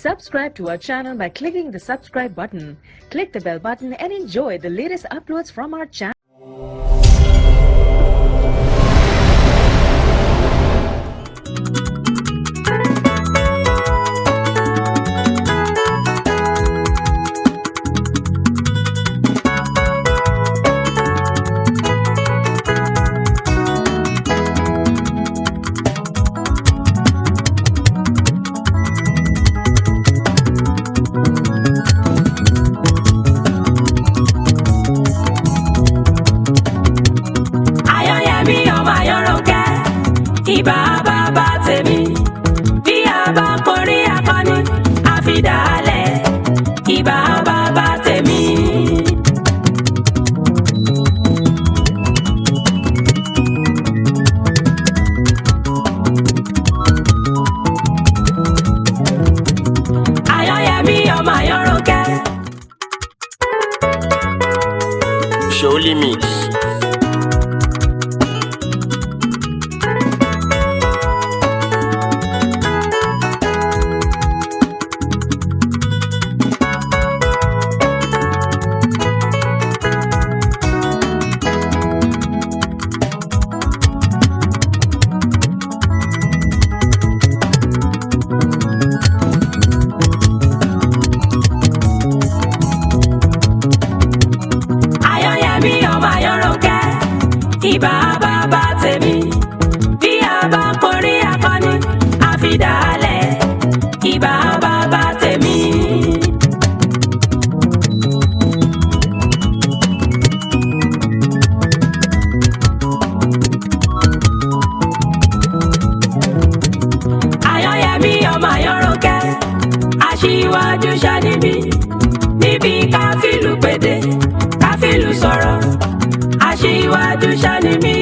Subscribe to our channel by clicking the subscribe button. Click the bell button and enjoy the latest uploads from our channel. Ìbà bàbá tèmi bí a bá kọrí akọni àfidàálẹ̀ ìbà bàbá tèmi. Ayọ̀yẹmí ọmọ Ayọ̀rọ̀kẹ́. Show limits. Ìbà bàbá tèmi bí a bá kọrí akọni àfidàálẹ̀ ìbà bàbá tèmi. Ayọ̀yẹmí ọmọ Ayọ̀rọ̀kẹ́ aṣíwájú ṣáníbí níbi káfílù pédé káfílù sọ̀rọ̀. Aṣíwájú ṣáni mí.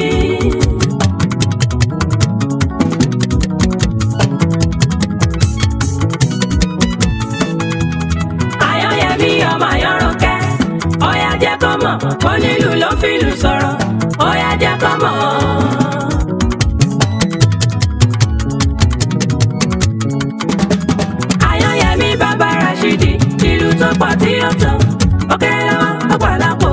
Ayọ̀yẹmí ọmọ Ayọ̀rọ̀kẹ́ ọ̀yá jẹ́ kó mọ̀ onílù ló fìlù sọ̀rọ̀ ọ̀yá jẹ́ kó mọ̀. Ayọ̀yẹmí bàbá Rashidi ìlú tó pọ̀ tí ó tó ó kéré lọ́wọ́ ó pọ̀ lápò.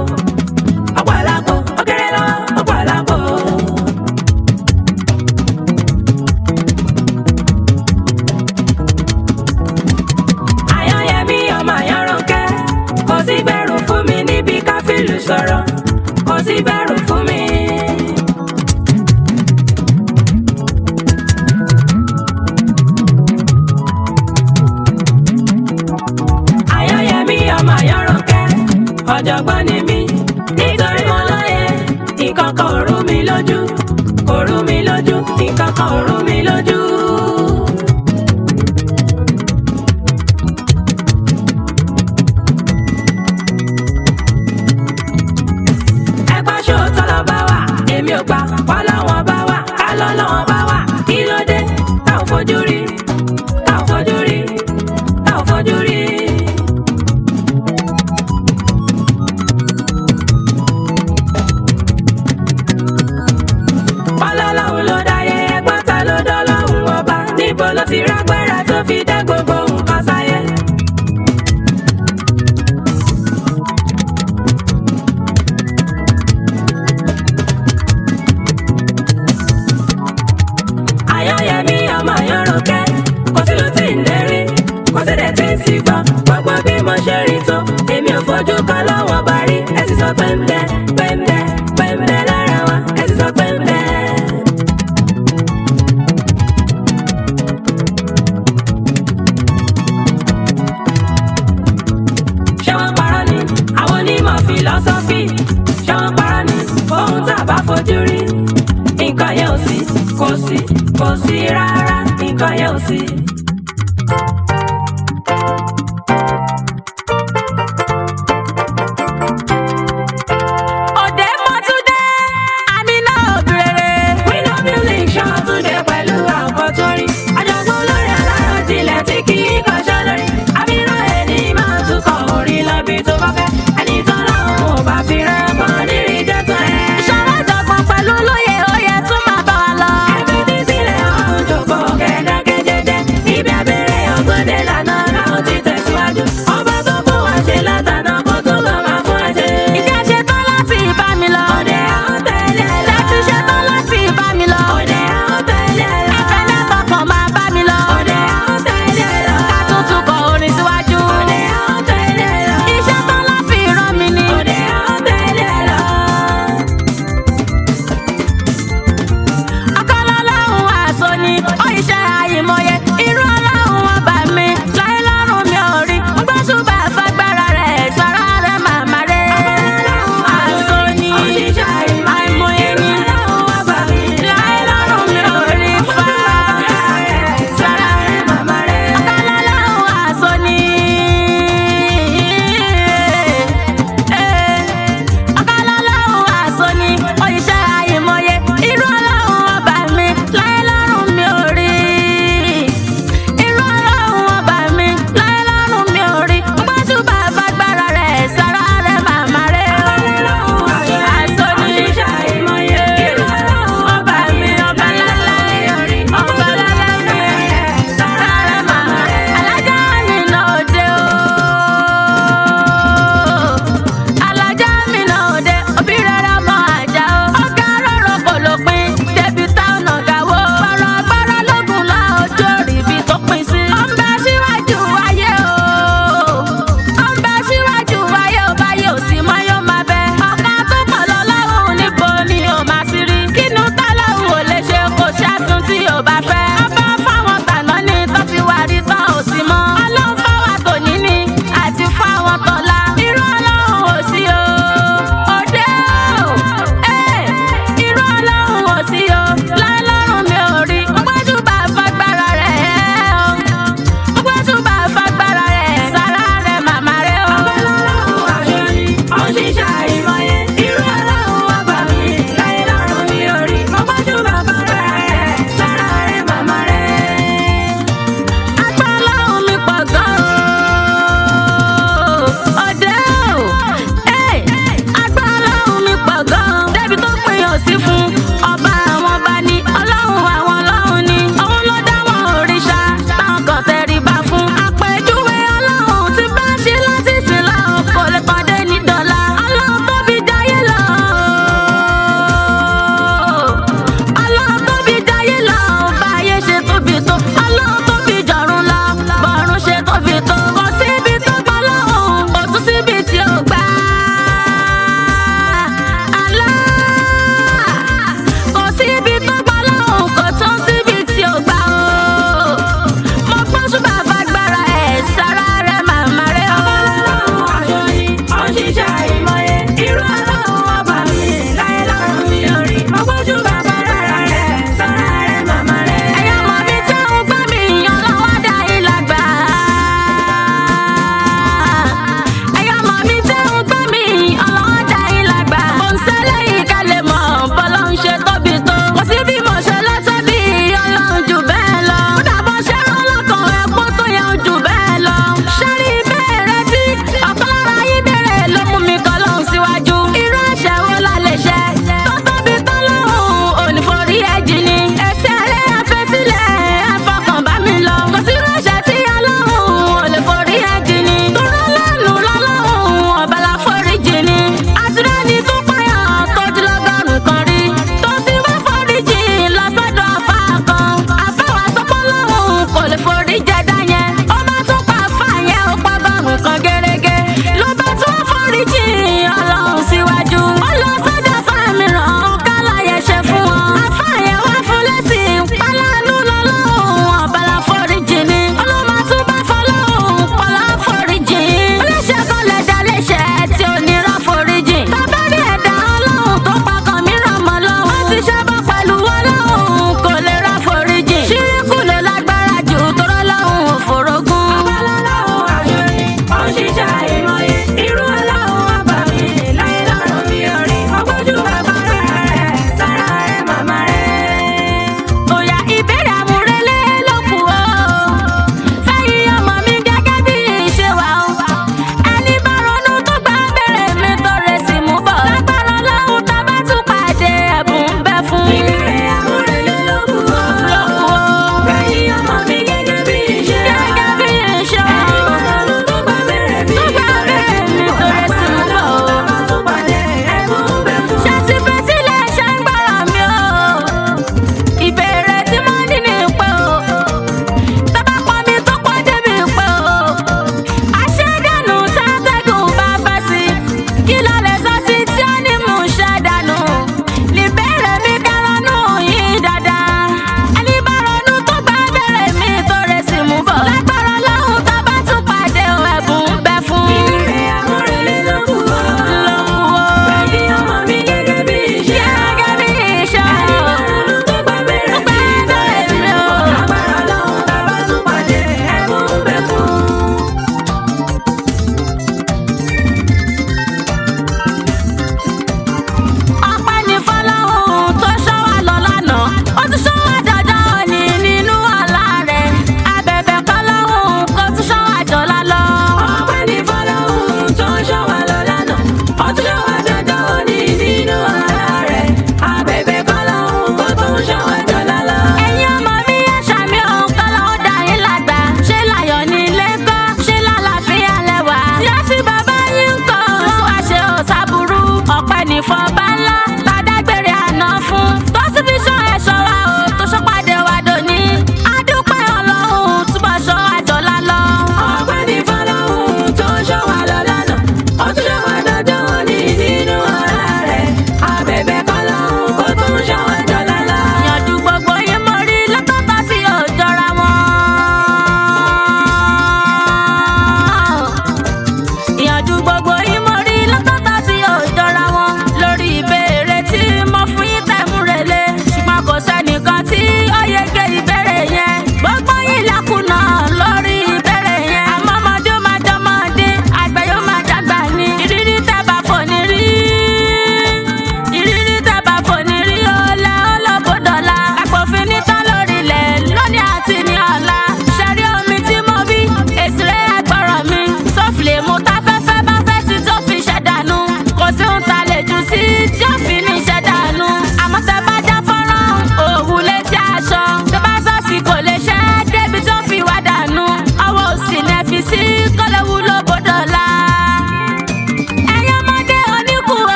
Sọ̀rọ̀ kò sí bẹ̀rù fún mi. Ayọ̀yẹmí ọmọ Ayọ̀rọ̀kẹ́ ọ̀jọ̀gbọ́n ni mí nítorí mo lóye nǹkan kan ò rú mi lójú kò rú mi lójú nǹkan kan ò rú mi lójú. Èmi ò gbà wá lọ́wọ́n bá wà ká lọ́wọ́n bá wà kí ló dé tá ò fojú rí tá ò fojú rí tá ò fojú rí. Ọlọ́run ló dáyé ẹgbọ́n ta ló dọ́lọ́run ọba níbo ló ti rágbára tó fi dá gbogbo nǹkan sáyé. Ayọ̀yẹmí ọmọ Ayọ̀rọ̀kẹ́ kò sí ló ti ń lérí kò sí dẹ̀ tí ń sì gbọ́ gbogbo bí mo ṣe rí tó èmi ò fojú kan lọ́wọ́ bá rí ẹ sì sọ pé ń bẹ lára wa ẹ sì sọ pé ń bẹ. Ṣé wọ́n parọ́ ni àwọn onímọ̀ fìlọ́sọ́fì ṣé wọ́n parọ́ ni ohun tá a bá fojú rí nǹkan yẹn ò sí kò sí rárá nǹkan yẹn ò sí. Òde Mọ́túndé Aminat Obirere. Window music ṣọ́túndé pẹ̀lú àkọ́tọ́rí. Àjọ̀gbọ́n olórin aláròjinlẹ̀ tí kì í kọ́ṣọ́ lórí. Àfihàn ẹni máa tún kọ orin lọ bí tó bá fẹ́. Ẹni tó láwọn ò bá fi rẹ́ mọ́ nírí jẹ́ tó ẹ̀. Ìṣòro àjọ̀gbọ́n pẹ̀lú lóye ó yẹ tún máa bá wa lọ. Ẹbí tí sílẹ̀ ọ̀hún jòkó kẹ́ẹ́dẹ́gẹ́dẹ́dẹ́.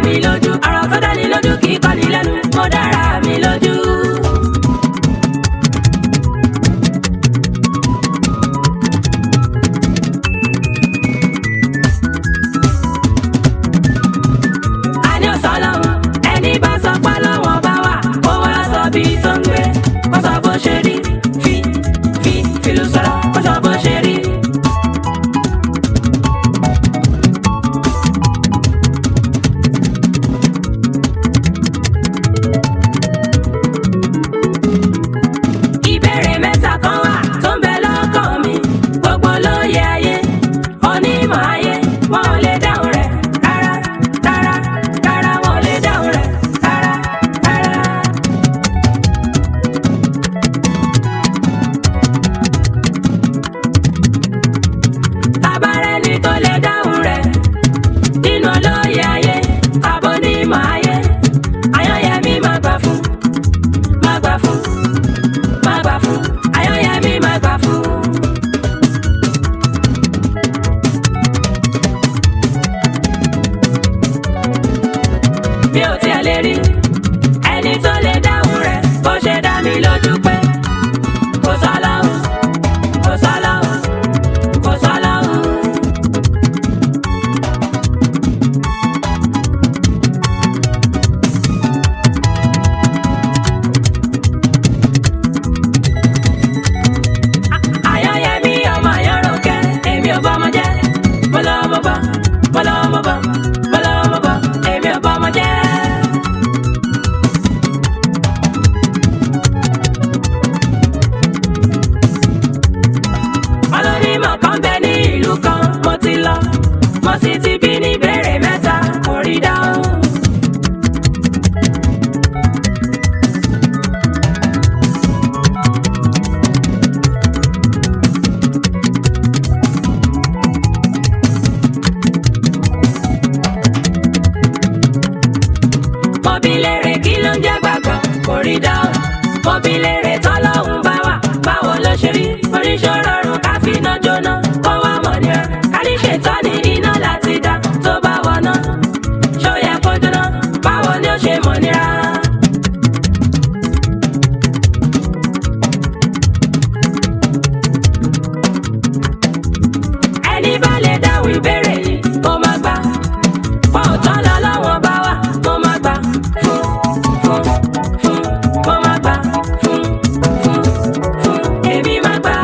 mi lójú ọ̀rọ̀ tó dání lójú kì í kọ́ni lẹ́nu mo dára mi lójú. àní ò sọ lọ́hùn ẹni bá sọ pé lọ́wọ́n bá wà kó wá sọ bí tó ń gbé kó sọ bó ṣe rí fìlú sọ̀rọ̀ kó sọ bó ṣe rí. ìbéèrè mẹ́ta kan wà tó ń bẹ lọ́kàn mi gbogbo lóye ayé onímọ̀ ayé wọn ò lè dáhùn rẹ̀ rárá rárá rárá wọn ò lè dáhùn rẹ̀ rárá rárá. tabarẹ́ni tó lè dáhùn rẹ̀ nínú olóye ayé abónímọ̀ ayé ayọ̀yẹmí má gbà fún má gbà fún má gbà fún ayọ̀yẹmí má gbà fún. mi ò tiẹ̀ lè rí ẹni tó lè dáhùn rẹ̀ bó ṣe dá mi lójú pé kò sọ́lọ́hun kò sọ́lọ́hun kò sọ́lọ́hun. ayọ̀yẹmí ọmọ ayọ̀rọ̀kẹ́ èmi ò bọ́mọ jẹ́ mo lọ mo bọ́ mo lọ mo bọ́ mo lọ mo bọ́ èmi ò bọ́mọ jẹ́. ọlọ́nímọ̀ kan bẹ ní ìlú kan mo ti lọ mo sì ti bí ní ìbéèrè mẹ́ta kò rí dáhùn. mo bi léèrè kí ló ń jẹ́ gbàgbọ́ kò rí dáhùn. mo bi léèrè tọ́lọ́hun bá wà báwo ló ṣe rí oníṣòro rùn ká fi iná jóná kó wá mọ̀ nira ká ní ṣètọ́ ní iná láti dá tó bá wọná ṣó yẹ kó jóná báwo ni ó ṣe mọ̀ nira. ẹni bá lè dáhùn ìbéèrè yìí kó má gbà pọ̀ tán lọ lọ́wọ́n bá wà kó má gbà fún kó má gbà fún èmi má gbà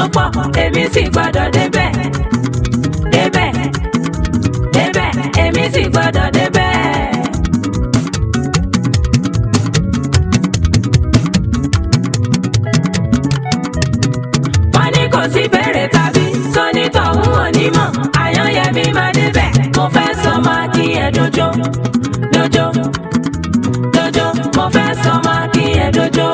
tó pọ̀ èmi sì gbọ́dọ̀ débẹ̀ débẹ̀ débẹ̀ èmi sì gbọ́dọ̀ débẹ̀. wọ́n ní kò sí bèrè tàbí tónítọ̀hún onímọ̀ àyànyẹmí máa débẹ̀ mo fẹ́ sọ máa kí ẹ dojo dojo dojo mo fẹ́ sọ máa kí ẹ dojo.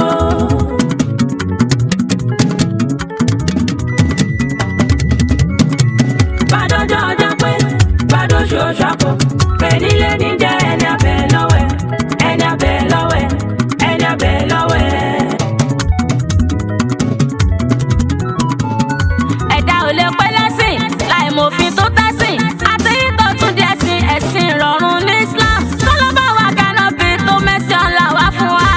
bàdọ́jọ́ ọjọ́ pé bàdóṣù oṣàpọ̀ pé nílé ní jẹ́ ẹni abẹ́ lọ́wẹ̀ ẹni abẹ́ lọ́wẹ̀ ẹni abẹ́ lọ́wẹ̀. ẹ̀dá ò lè pẹ́ lẹ́sìn láì mòfin tó tẹ́sìn àti tó tún di ẹ̀sìn ẹ̀sìn ìrọ̀rùn ní Islam tó ló bá wa kanopi tó mẹ́sì ọ̀la wá fún wa.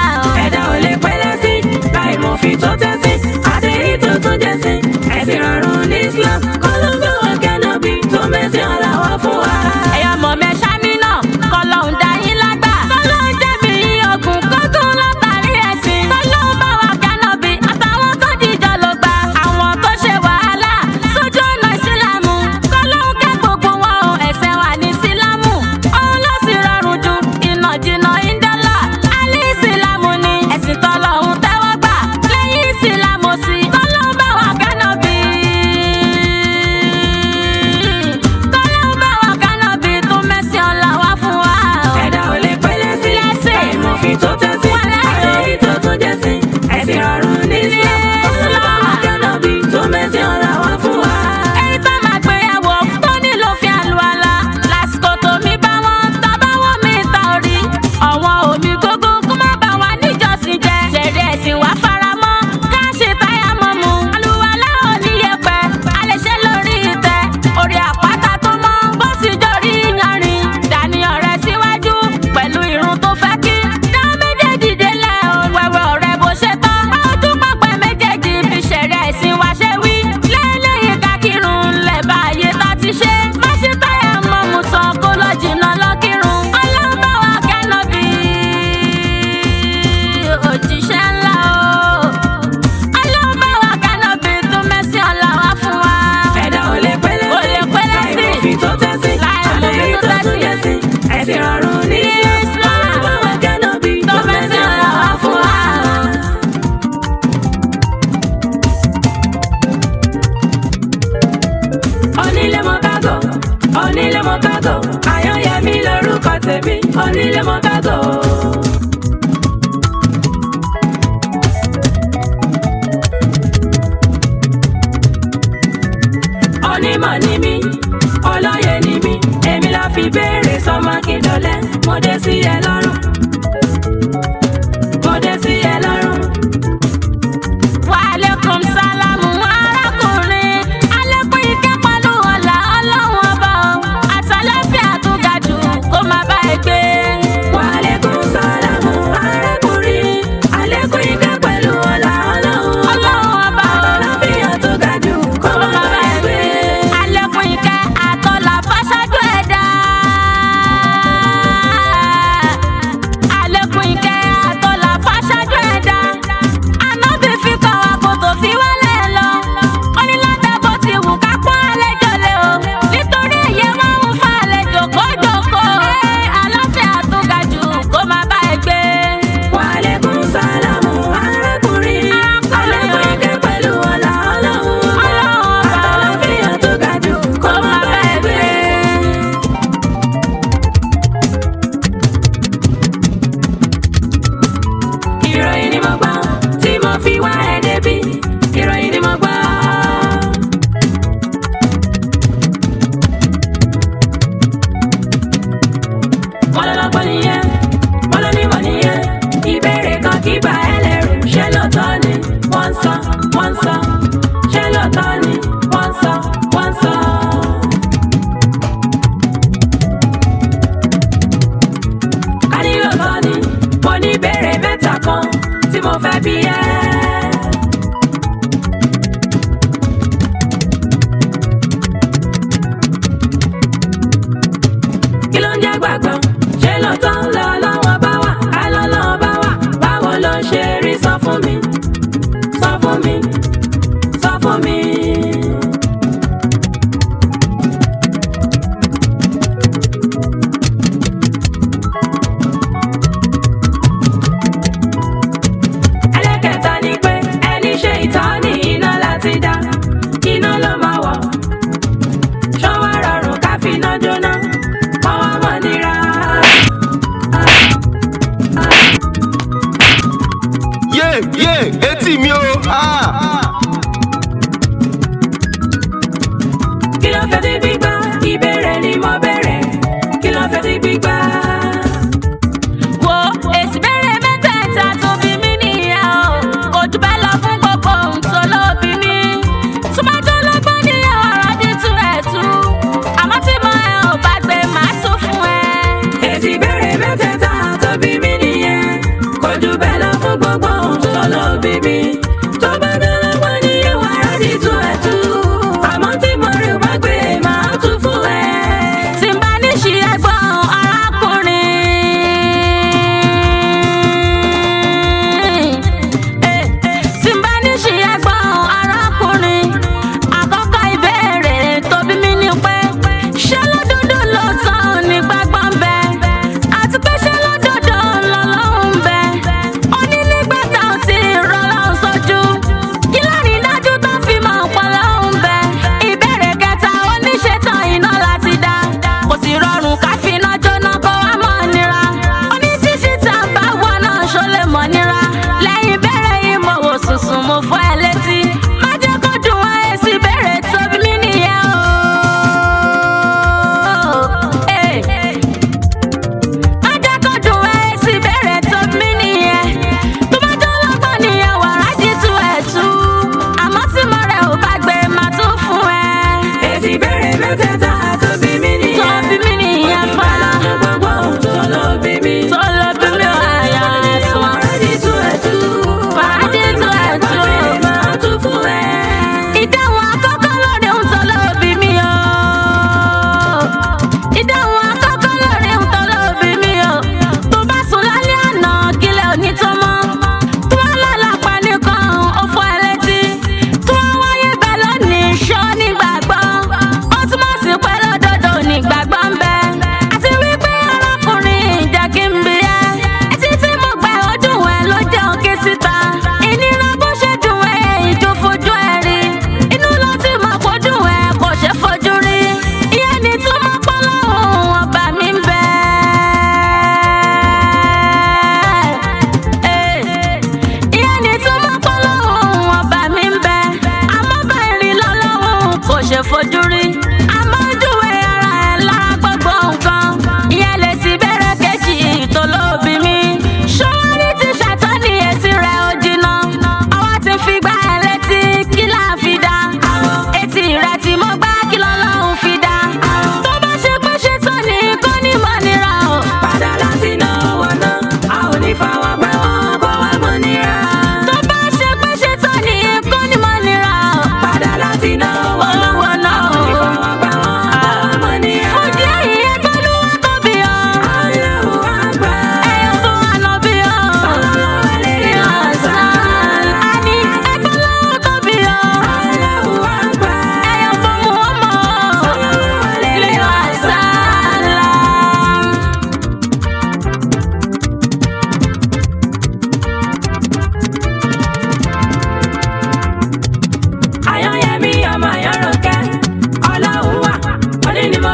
ẹ̀dá ò lè pẹ́ lẹ́sìn láì mòfin tó tẹ́sìn àti tó tún di ẹ̀sìn ẹ̀sìn ìrọ̀rùn ní Islam kó ló bá wa kanopi tó mẹ́sì ọ̀la wá fún wa. ẹ̀yọ́ mọ̀ mẹ́ṣá mi náà kọ́ lọ́hùn dá yín lágbà tó lóun jẹ̀bi ogun kókó látàrí ẹ̀sìn tó ló bá wa kanopi àtàwọn tó dìjọ ló gbà àwọn tó ṣe wàhálà sójú ọ̀nà ìsìlámù kọ́ lóun kẹ́ gbogbo wọn o ẹ̀sẹ̀ wà ní ìsìlámù òun ló sì rọrùn ju iná jìnnà ìdọ́là alẹ́ ìsìlámù ni ẹ̀sìn tọ́lọ́hun tẹ́wọ́ gbà lẹ́yìn ìsìlámù sí tó ló bá wa kanopi tó mẹ́sì ọ̀la wá fún wa. ẹ̀dá ò lè pẹ́ lẹ́sìn láì mòfin tó tẹ́sìn àti tó tún di ẹ̀sìn ẹ̀sìn ìrọ̀rùn ní Islam kó ló bá wa kanopi tó mẹ́sì ọ̀la wá fún wa. èyí tó máa gbéyàwó tó nílò fi àlùwàlà lásìkò tómi bá wọn tọ́ba wọn mi ta orí ọ̀wọ́n omi gógó kó má bá wa níjọ́sìn jẹ ṣẹ̀rí ẹ̀sìn wá faramọ́ ká ṣe táyà mọ́mu àlùwàlà ò ní yẹpẹ̀ àlẹ́ṣẹ́ lórí ìtẹ́ orí àpáta tó mọ́ bó sì jọrí yanrìn dání ọ̀rẹ́ síwájú pẹ̀lú irun tó fẹ́ kí dá méjèèjì délẹ̀ o wẹ̀wẹ̀ ọ̀rẹ́ bó ṣe tán ojú pọ̀pẹ́ méjèèjì fi ṣẹ̀rí ẹ̀sìn wá ṣe wí lẹ́lẹ́yìn kákírun lẹ̀ bá ayé tá ti ṣe má ṣe táyà mọ́mu tán kó lọ jìnnà lọ́kírun ọlọ́mọ wa kẹ́nọ̀bì òjíṣẹ́ ńlá o ọlọ́mọ wa kẹ́nọ̀bì tó mẹ́sì ọ̀la wá fún wa. ẹ̀dá ò lè pẹ́ lẹ́sìn láì mòfin tó tẹ́sìn àti tó tún di ẹ̀sìn ẹ̀sìn ìrọ̀rùn ní Islam kó ló bá wa kanopi tó mẹ́sì ọ̀la wá fún wa. onílé mọ kágò onílé mọ kágò àyànyẹmí lórúkọ tèmi onílé mọ kágò. onímọ̀ ni mí olóye ni mí èmi la fi béèrè sọmọ kí dọ̀lẹ́ mo dé sí ẹ lọ́rùn mo dé sí ẹ lọ́rùn. Wàhálẹ́kùn sálámù arákùnrin alẹ́kùn ike pẹ̀lú ọ̀la ọlọ́run ọba àtàlẹ́fíà tó ga jù kó má bá ẹ gbé. wàhálẹ́kùn sálámù arákùnrin alẹ́kùn ike pẹ̀lú ọ̀la ọlọ́run ọba àtàlàfíà tó ga jù kó má bá ẹ gbé. alẹ́kùn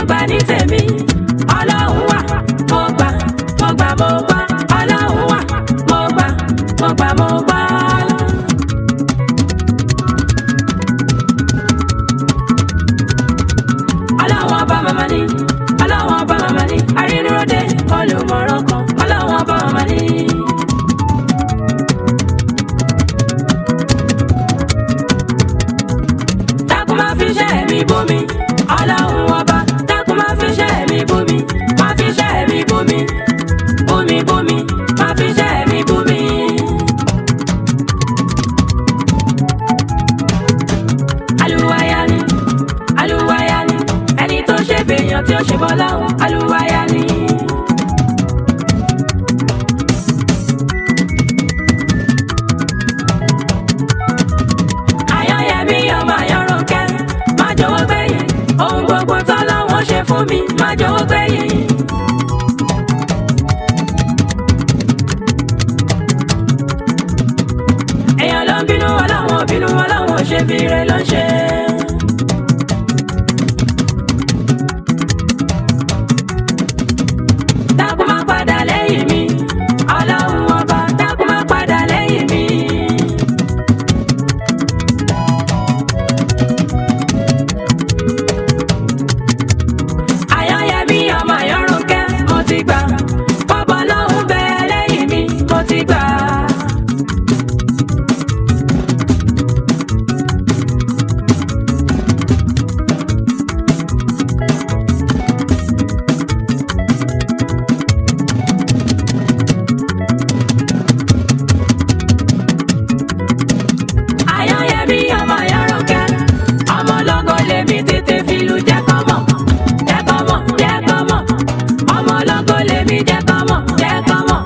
gbà ní tèmi. Ọlọ́run wà, mo gbà, mo gbà, mo gbà. Ọlọ́run wà, mo gbà, mo gbà, mo gbà. Ọlọ́run ọba màmá ni, Ọlọ́run ọba màmá ni, arínúróde olùmọ̀ràn kan. Ọlọ́run ọba màmá ni. Dákun má fi iṣẹ́ mi bú mi, Ọlọ́run ọba. Dákun má fi iṣẹ́ mi bú mi, má fi iṣẹ́ mi bú mi, bú mi, bú mi, má fi iṣẹ́ mi bú mi. Aluwaya ni, aluwaya ni, ẹni tó ṣe bèèyàn tí ó ṣe bọ́ lọ́hùn. Aluwaya ni. Ayọ̀yẹmí ọmọ Ayọ̀rọ̀kẹ́, má jọ̀wọ́ gbẹ̀yìn. Ohun gbogbo tọ́lọ́run ṣe fún mi, má jọ̀wọ́ gbẹ̀yìn. Èèyàn ló ń bínú, Ọlọ́run ò bínú, Ọlọ́run ò ṣe bí ire ló ń ṣe. Dákun má padà lẹ́yìn mi, Ọlọ́run ọba. Dákun má padà lẹ́yìn mi. Ayọ̀yẹmí ọmọ Ayọ̀rọ̀kẹ́, mo ti gbà. Bọ́bọ́ Ọlọ́run bẹ lẹ́yìn mi, mo ti gbà. Ayọ̀yẹmí ọmọ Ayọ̀rọ̀kẹ́, ọmọ ológo lèmi, tètè fìlú jẹ́ kọ́ mọ̀, jẹ́ kọ́ mọ̀, jẹ́ kọ́ mọ̀. Ọmọ ológo lèmi, jẹ́ kọ́ mọ̀, jẹ́ kọ́ mọ̀.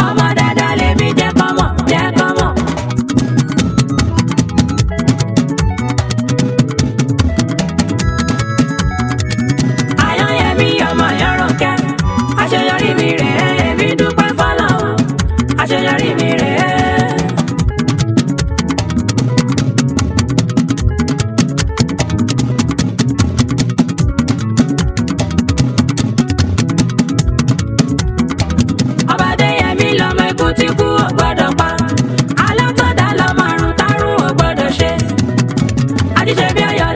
Ọmọ dáadáa lèmi, jẹ́ kọ́ mọ̀, jẹ́ kọ́ mọ̀. Ayọ̀yẹmí ọmọ Ayọ̀rọ̀kẹ́, àṣeyọrí mi rèé, èmi dúpẹ́ f'Ọlọ́run, àṣeyọrí mi rèé. Ọba Adéyẹmí lọmọ ikú tí kú ò gbọ́dọ̀ pa. Alátọ̀dá lọmọ àrùn tárùn ò gbọ́dọ̀ ṣe. Ajíṣebí Ọ̀yọ́